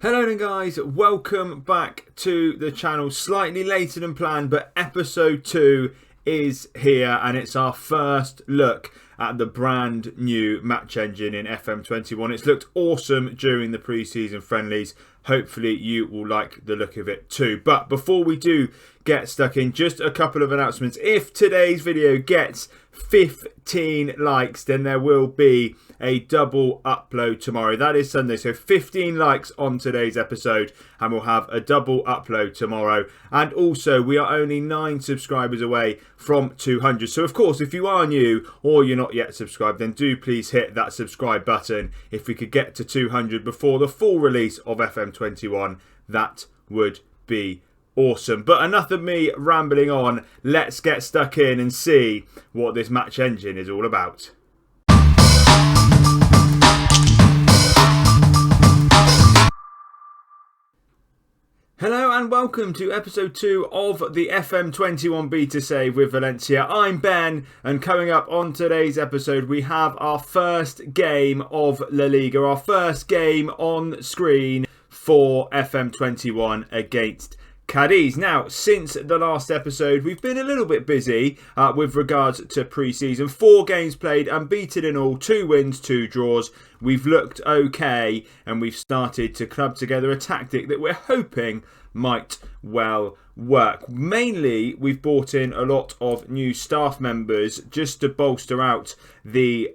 Hello then guys, welcome back to the channel. Slightly later than planned, but episode 2 is here and it's our first look at the brand new match engine in FM21. It's looked awesome during the pre-season friendlies. Hopefully you will like the look of it too. But before we do get stuck in, just a couple of announcements. If today's video gets 15 likes, then there will be a double upload tomorrow. That is Sunday, so 15 likes on today's episode and we'll have a double upload tomorrow. And also we are only 9 subscribers away from 200, so of course if you are new or you're not yet subscribed, then do please hit that subscribe button. If we could get to 200 before the full release of FM21, that would be awesome. But enough of me rambling on, let's get stuck in and see what this match engine is all about. Hello and welcome to episode 2 of the FM21 Beta Save with Valencia. I'm Ben, and coming up on today's episode we have our first game of La Liga, our first game on screen for FM21 against Cadiz. Now, since the last episode, we've been a little bit busy with regards to pre-season. 4 games played, unbeaten in all, 2 wins, 2 draws. We've looked okay, and we've started to club together a tactic that we're hoping might well work. Mainly, we've brought in a lot of new staff members just to bolster out the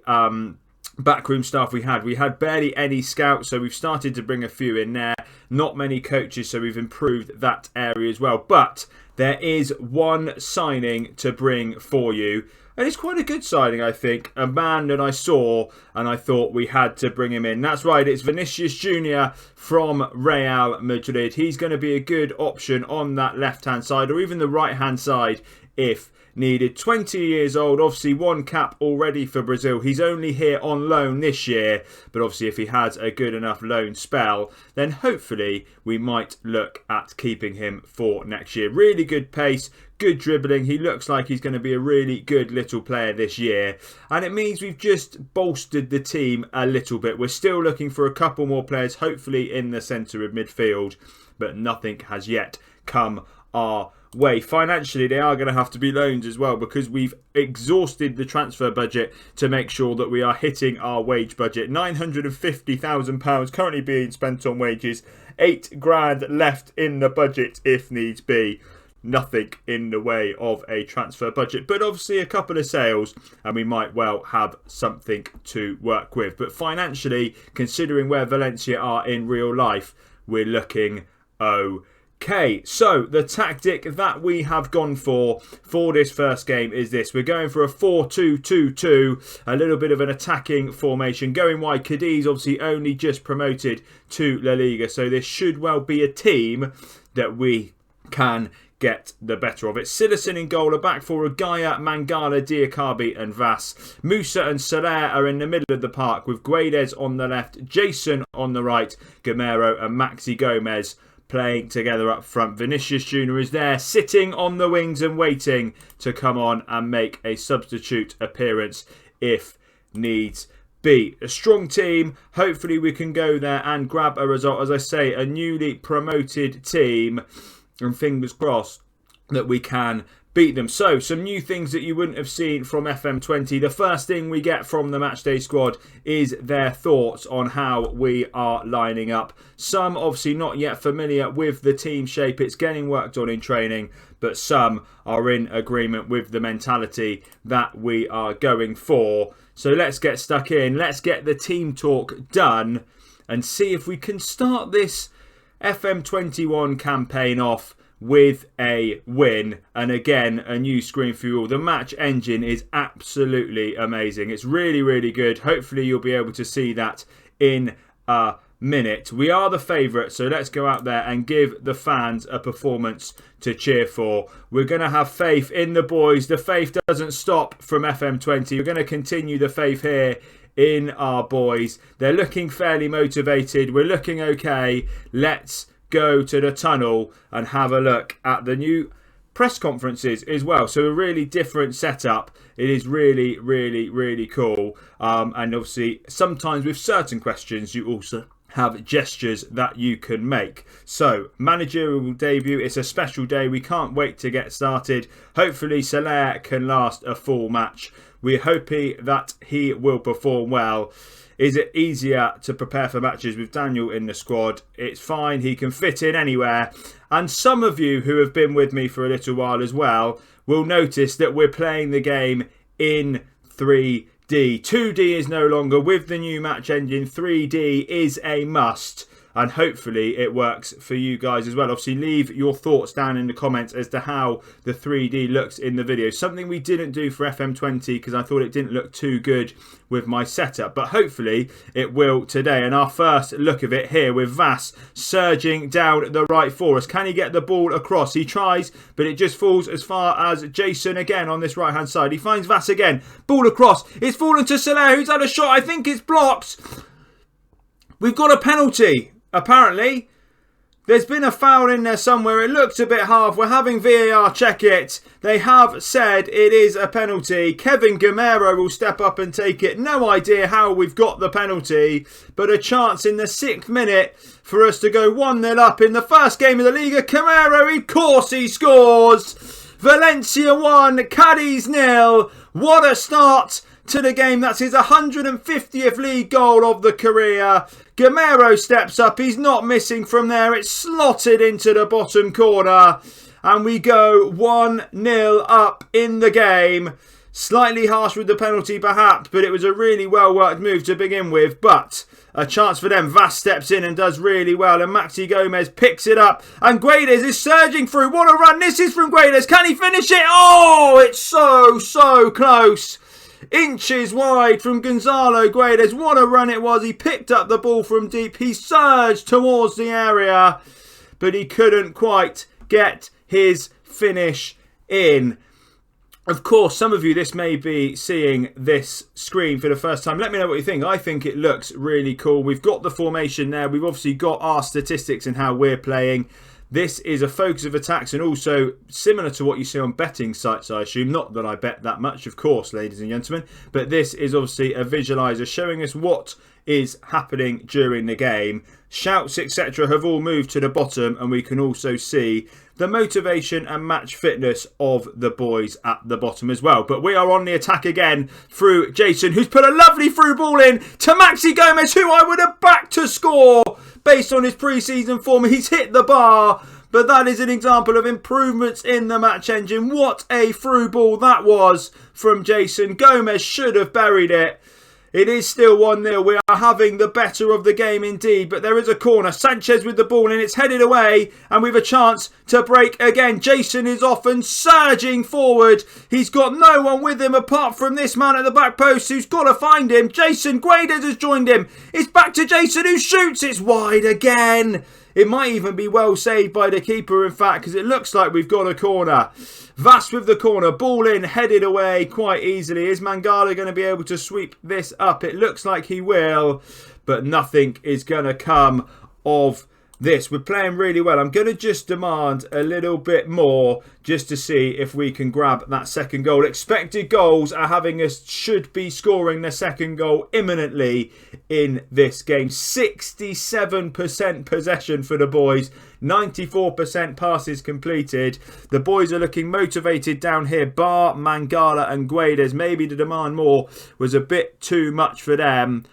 backroom staff we had. We had barely any scouts, so we've started to bring a few in there. Not many coaches, so we've improved that area as well. But there is one signing to bring for you, and it's quite a good signing, I think. A man that I saw and I thought we had to bring him in. That's right, it's Vinicius Jr. from Real Madrid. He's going to be a good option on that left-hand side or even the right-hand side if needed. 20 years old, obviously 1 cap already for Brazil. He's only here on loan this year, but obviously if he has a good enough loan spell, then hopefully we might look at keeping him for next year. Really good pace, good dribbling. He looks like he's going to be a really good little player this year, and it means we've just bolstered the team a little bit. We're still looking for a couple more players, hopefully in the centre of midfield, but nothing has yet come our way. Financially, they are going to have to be loans as well, because we've exhausted the transfer budget to make sure that we are hitting our wage budget. £950,000 currently being spent on wages, 8 grand left in the budget if needs be. Nothing in the way of a transfer budget, but obviously a couple of sales and we might well have something to work with. But financially, considering where Valencia are in real life, we're looking okay. So the tactic that we have gone for this first game is this. We're going for a 4-2-2-2, a little bit of an attacking formation. Going wide, Cadiz obviously only just promoted to La Liga, so this should well be a team that we can get the better of it. Silerson in goal, a back four, Gaia, Mangala, Diakabi and Vass. Musa and Soler are in the middle of the park with Guedes on the left, Jason on the right, Gamero and Maxi Gomez playing together up front. Vinicius Jr. is there, sitting on the wings and waiting to come on and make a substitute appearance if needs be. A strong team. Hopefully we can go there and grab a result. As I say, a newly promoted team, and fingers crossed that we can beat them. So, some new things that you wouldn't have seen from FM20. The first thing we get from the matchday squad is their thoughts on how we are lining up. Some obviously not yet familiar with the team shape. It's getting worked on in training, but some are in agreement with the mentality that we are going for. So let's get stuck in. Let's get the team talk done and see if we can start this FM21 campaign off with a win. And again, a new screen for you all. The match engine is absolutely amazing. It's really, really good. Hopefully you'll be able to see that in a minute. We are the favourite, so let's go out there and give the fans a performance to cheer for. We're going to have faith in the boys. The faith doesn't stop from FM20. We're going to continue the faith here in our boys. They're looking fairly motivated. We're looking okay. Let's go to the tunnel and have a look at the new press conferences as well. So a really different setup. It is really, really, really cool. And obviously, sometimes with certain questions, you also have gestures that you can make. So, managerial debut, it's a special day. We can't wait to get started. Hopefully, Soler can last a full match. We're hoping that he will perform well. Is it easier to prepare for matches with Daniel in the squad? It's fine. He can fit in anywhere. And some of you who have been with me for a little while as well will notice that we're playing the game in 3D. 2D is no longer with the new match engine. 3D is a must. And hopefully it works for you guys as well. Obviously, leave your thoughts down in the comments as to how the 3D looks in the video. Something we didn't do for FM20 because I thought it didn't look too good with my setup. But hopefully it will today. And our first look of it here with Vas surging down the right for us. Can he get the ball across? He tries, but it just falls as far as Jason again on this right-hand side. He finds Vas again. Ball across. It's fallen to Soler, who's had a shot. I think it's blocked. We've got a penalty. Apparently, there's been a foul in there somewhere. It looks a bit half. We're having VAR check it. They have said it is a penalty. Kevin Gamero will step up and take it. No idea how we've got the penalty, but a chance in the 6th minute for us to go 1-0 up in the first game of the Liga. Gamero, of course he scores. Valencia 1, Cadiz 0. What a start to the game. That's his 150th league goal of the career. Gamero steps up. He's not missing from there. It's slotted into the bottom corner. And we go 1-0 up in the game. Slightly harsh with the penalty perhaps, but it was a really well worked move to begin with. But a chance for them. Vas steps in and does really well. And Maxi Gomez picks it up. And Guedes is surging through. What a run this is from Guedes. Can he finish it? Oh, it's so close. Inches wide from Gonzalo Guedes. What a run it was. He picked up the ball from deep. He surged towards the area, but he couldn't quite get his finish in. Of course, some of you, this may be seeing this screen for the first time. Let me know what you think. I think it looks really cool. We've got the formation there. We've obviously got our statistics and how we're playing. This is a focus of attacks and also similar to what you see on betting sites, I assume. Not that I bet that much, of course, ladies and gentlemen. But this is obviously a visualizer showing us what is happening during the game. Shouts, etc. have all moved to the bottom and we can also see the motivation and match fitness of the boys at the bottom as well. But we are on the attack again through Jason, who's put a lovely through ball in to Maxi Gomez, who I would have backed to score based on his pre-season form. He's hit the bar, but that is an example of improvements in the match engine. What a through ball that was from Jason. Gomez should have buried it. It is still 1-0. We are having the better of the game indeed. But there is a corner. Sanchez with the ball and it's headed away. And we have a chance to break again. Jason is off and surging forward. He's got no one with him apart from this man at the back post who's got to find him. Jason Guedes has joined him. It's back to Jason who shoots. It's wide again. It might even be well saved by the keeper, in fact, because it looks like we've got a corner. Vas with the corner, ball in, headed away quite easily. Is Mangala going to be able to sweep this up? It looks like he will, but nothing is going to come of this. We're playing really well. I'm going to just demand a little bit more just to see if we can grab that second goal. Expected goals are having us should be scoring the second goal imminently in this game. 67% possession for the boys. 94% passes completed. The boys are looking motivated down here. Bar, Mangala and Guedes. Maybe the demand more was a bit too much for them.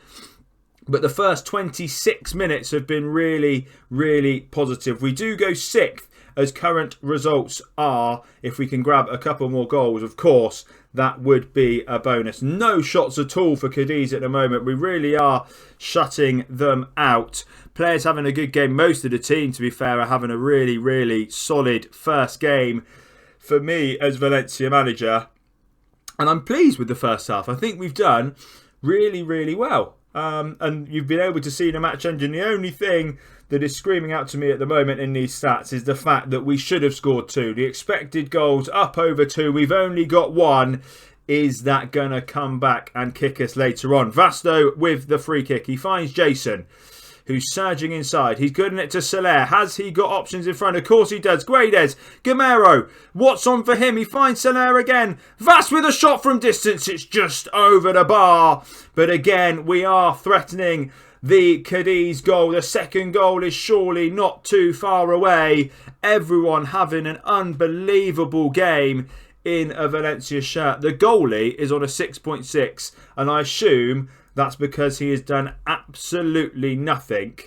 But the first 26 minutes have been really, really positive. We do go 6th as current results are. If we can grab a couple more goals, of course, that would be a bonus. No shots at all for Cadiz at the moment. We really are shutting them out. Players having a good game. Most of the team, to be fair, are having a really, really solid first game for me as Valencia manager. And I'm pleased with the first half. I think we've done really, really well. And you've been able to see the match engine. The only thing that is screaming out to me at the moment in these stats is the fact that we should have scored 2. The expected goals up over 2. We've only got 1. Is that going to come back and kick us later on? Vasto with the free kick. He finds Jason, who's surging inside. He's good in it to Soler. Has he got options in front? Of course he does. Guedes, Gamero. What's on for him? He finds Soler again. Vas with a shot from distance. It's just over the bar. But again, we are threatening the Cadiz goal. The second goal is surely not too far away. Everyone having an unbelievable game in a Valencia shirt. The goalie is on a 6.6, and I assume that's because he has done absolutely nothing.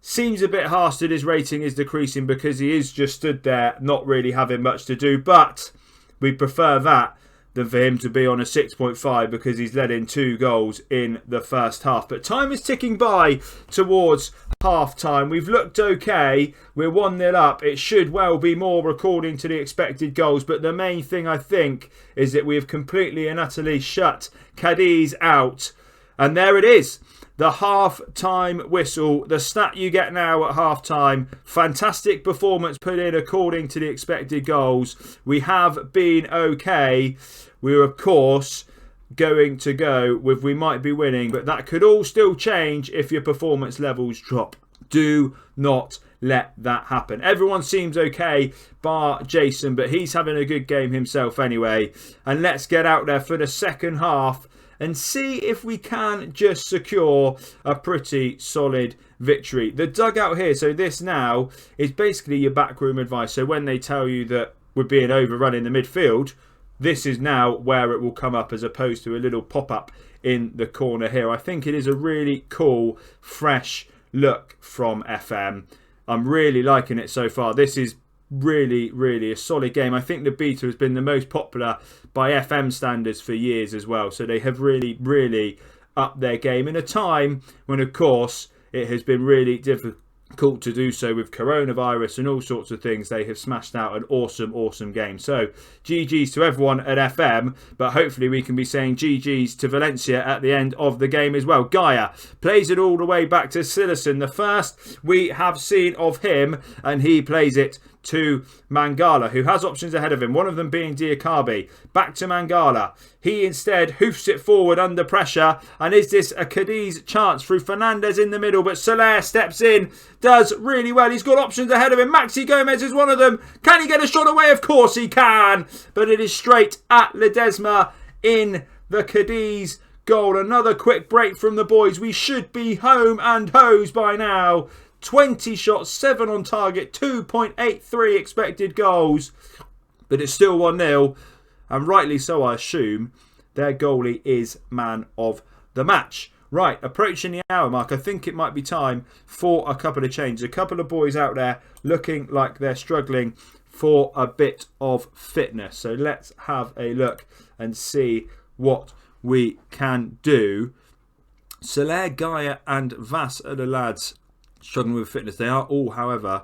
Seems a bit harsh that his rating is decreasing because he is just stood there not really having much to do, but we prefer that than for him to be on a 6.5 because he's let in 2 goals in the first half. But time is ticking by towards half time. We've looked okay. We're 1-0 up. It should well be more according to the expected goals. But the main thing I think is that we have completely and utterly shut Cadiz out. And there it is. The half-time whistle, the stat you get now at half-time. Fantastic performance put in according to the expected goals. We have been okay. We're, of course, going to go with we might be winning, but that could all still change if your performance levels drop. Do not let that happen. Everyone seems okay, bar Jason, but he's having a good game himself anyway. And let's get out there for the second half and see if we can just secure a pretty solid victory. The dugout here, so this now is basically your backroom advice. So when they tell you that we're being overrun in the midfield, this is now where it will come up as opposed to a little pop-up in the corner here. I think it is a really cool, fresh look from FM. I'm really liking it so far. This is really a solid game. I think the beta has been the most popular by FM standards for years as well. So they have really upped their game in a time when, of course, it has been really difficult to do so with coronavirus and all sorts of things. They have smashed out an awesome game. So GG's to everyone at FM, but hopefully we can be saying GG's to Valencia at the end of the game as well. Gaia plays it all the way back to Silerson. The first we have seen of him, and he plays it to Mangala, who has options ahead of him, one of them being Diakabi. Back to Mangala. He instead hoofs it forward under pressure. And is this a Cadiz chance through Fernandez in the middle? But Soler steps in, does really well. He's got options ahead of him. Maxi Gomez is one of them. Can he get a shot away? Of course he can. But it is straight at Ledesma in the Cadiz goal. Another quick break from the boys. We should be home and hose by now. 20 shots, 7 on target, 2.83 expected goals. But it's still 1-0. And rightly so, I assume. Their goalie is man of the match. Right, approaching the hour mark. I think it might be time for a couple of changes. A couple of boys out there looking like they're struggling for a bit of fitness. So let's have a look and see what we can do. Soler, Gaia and Vas are the lads struggling with fitness. They are all, however,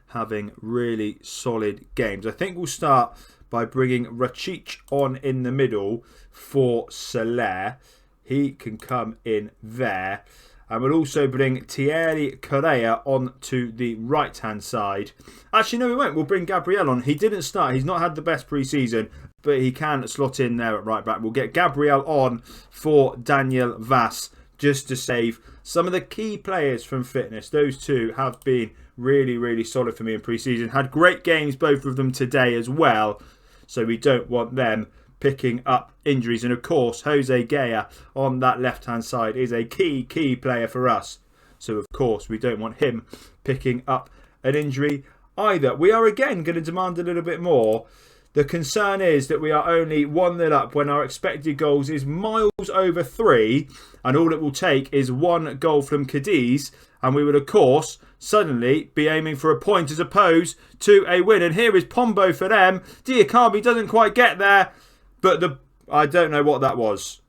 having really solid games. I think we'll start by bringing Racic on in the middle for Soler. He can come in there. And we'll also bring Thierry Correa on to the right-hand side. Actually, no, we won't. We'll bring Gabriel on. He didn't start. He's not had the best pre-season, but he can slot in there at right back. We'll get Gabriel on for Daniel Vas, just to save some of the key players from fitness. Those two have been really solid for me in pre-season. Had great games, both of them today as well. So we don't want them picking up injuries. And of course, Jose Gaya on that left-hand side is a key player for us. So of course, we don't want him picking up an injury either. We are again going to demand a little bit more. The concern is that we are only 1-0 up when our expected goals is miles over 3, and all it will take is 1 goal from Cadiz, and we would of course suddenly be aiming for a point as opposed to a win. And here is Pombo for them. Diakabi doesn't quite get there, but I don't know what that was.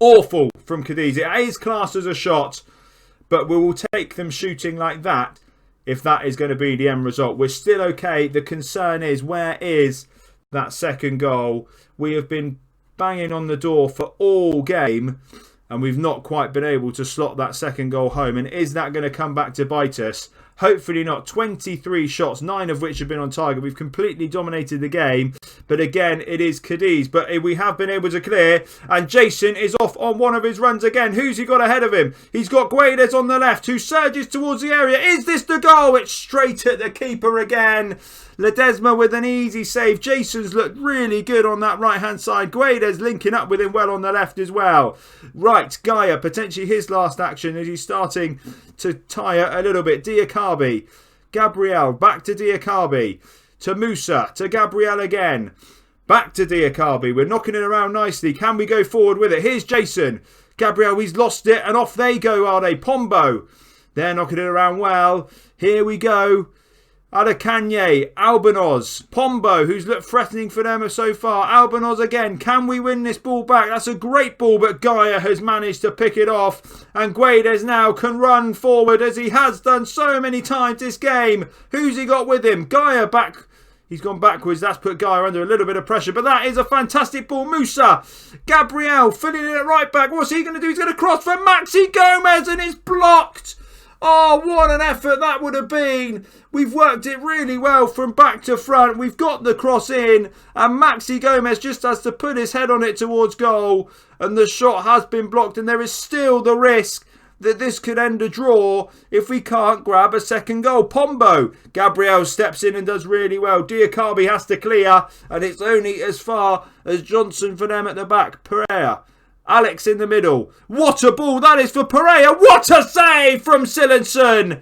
Awful from Cadiz. It is classed as a shot, but we will take them shooting like that if that is going to be the end result. We're still okay. The concern is, where is that second goal? We have been banging on the door for all game, and we've not quite been able to slot that second goal home. And is that going to come back to bite us? Hopefully not. 23 shots, 9 of which have been on target. We've completely dominated the game. But again, it is Cadiz. But we have been able to clear. And Jason is off on one of his runs again. Who's he got ahead of him? He's got Guedes on the left, who surges towards the area. Is this the goal? It's straight at the keeper again. Ledesma with an easy save. Jason's looked really good on that right-hand side. Guedes linking up with him well on the left as well. Right, Gaia, potentially his last action as he's starting to tire a little bit. Diakabi, Gabriel, back to Diakabi, to Musa, to Gabriel again. Back to Diakabi. We're knocking it around nicely. Can we go forward with it? Here's Jason. Gabriel, he's lost it, and off they go, are they? Pombo. They're knocking it around well. Here we go. Adekanye, Albanos, Pombo, who's looked threatening for them so far. Albanos again. Can we win this ball back? That's a great ball, but Gaia has managed to pick it off. And Guedes now can run forward as he has done so many times this game. Who's he got with him? Gaia back. He's gone backwards. That's put Gaia under a little bit of pressure. But that is a fantastic ball. Musa. Gabriel filling in at right back. What's he going to do? He's going to cross for Maxi Gomez and it's blocked. Oh, what an effort that would have been. We've worked it really well from back to front. We've got the cross in. And Maxi Gomez just has to put his head on it towards goal. And the shot has been blocked. And there is still the risk that this could end a draw if we can't grab a second goal. Pombo. Gabriel steps in and does really well. Diakabi has to clear. And it's only as far as Johnson for them at the back. Pereira. Alex in the middle. What a ball that is for Pereira. What a save from Silenson.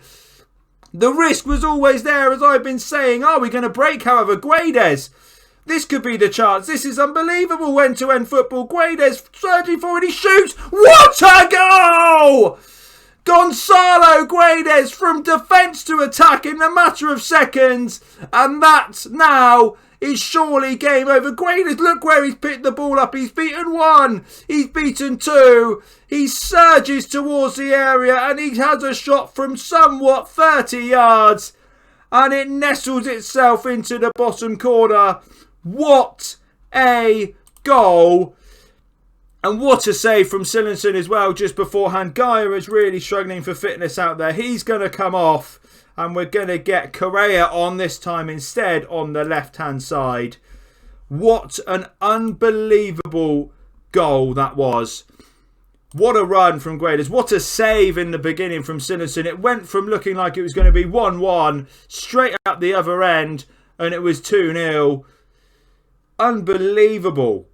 The risk was always there, as I've been saying. Are we going to break, however? Guedes. This could be the chance. This is unbelievable end-to-end football. Guedes surging forward. He shoots. What a goal! Gonzalo Guedes from defence to attack in the matter of seconds. And that now is surely game over. Guedes, look where he's picked the ball up. He's beaten 1. He's beaten 2. He surges towards the area and he has a shot from somewhat 30 yards. And it nestles itself into the bottom corner. What a goal. And what a save from Silenson as well just beforehand. Gaia is really struggling for fitness out there. He's going to come off. And we're going to get Correa on this time instead on the left-hand side. What an unbelievable goal that was. What a run from Guedes. What a save in the beginning from Silenson. It went from looking like it was going to be 1-1 straight up the other end. And it was 2-0. Unbelievable.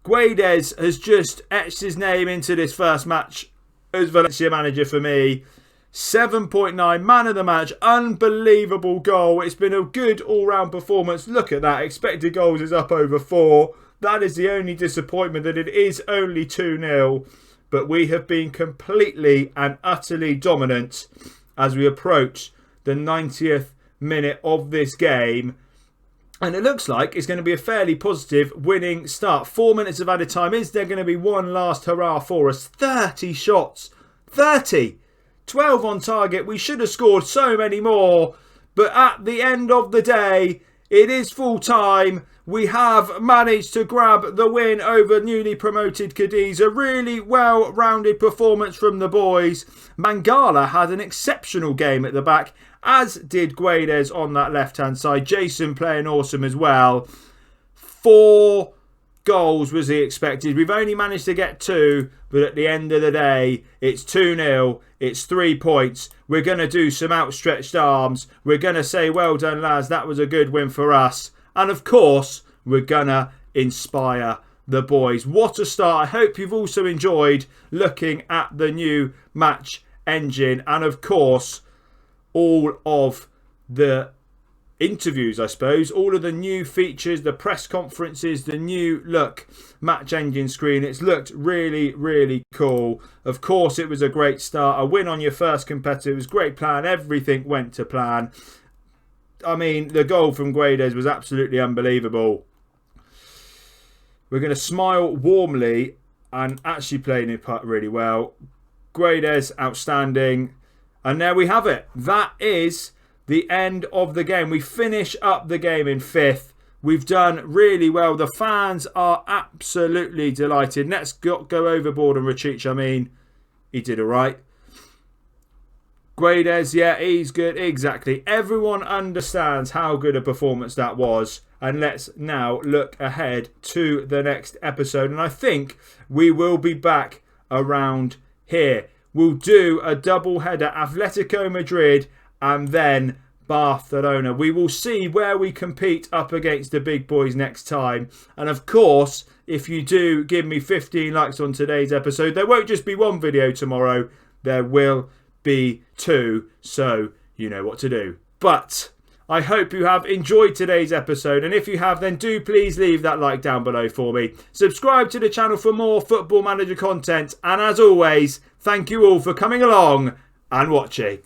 Guedes has just etched his name into this first match as Valencia manager for me. 7.9, man of the match, unbelievable goal. It's been a good all-round performance. Look at that, expected goals is up over 4. That is the only disappointment, that it is only 2-0. But we have been completely and utterly dominant as we approach the 90th minute of this game. And it looks like it's going to be a fairly positive winning start. 4 minutes of added time. Is there going to be one last hurrah for us? 30 shots. 30! 12 on target. We should have scored so many more. But at the end of the day, it is full time. We have managed to grab the win over newly promoted Cadiz. A really well-rounded performance from the boys. Mangala had an exceptional game at the back, as did Guedes on that left-hand side. Jason playing awesome as well. 4 goals was he expected. We've only managed to get 2, but at the end of the day, it's 2-0. It's 3 points. We're going to do some outstretched arms. We're going to say, well done, lads. That was a good win for us. And of course, we're going to inspire the boys. What a start. I hope you've also enjoyed looking at the new match engine. And of course, all of the interviews, I suppose, all of the new features, the press conferences, the new look match engine screen. It's looked really, really cool. Of course, it was a great start. A win on your first competitor. It was a great plan. Everything went to plan. I mean, the goal from Guedes was absolutely unbelievable. We're going to smile warmly and actually playing it really well. Guedes, outstanding. And there we have it. That is the end of the game. We finish up the game in 5th. We've done really well. The fans are absolutely delighted. Let's go overboard and Rachic. I mean, he did all right. Guedes, yeah, he's good. Exactly. Everyone understands how good a performance that was. And let's now look ahead to the next episode. And I think we will be back around here. We'll do a double header, Atletico Madrid and then Barcelona. We will see where we compete up against the big boys next time. And of course, if you do give me 15 likes on today's episode, there won't just be one video tomorrow. There will be 2, so you know what to do. But I hope you have enjoyed today's episode, and if you have, then do please leave that like down below for me. Subscribe to the channel for more Football Manager content, and as always, thank you all for coming along and watching.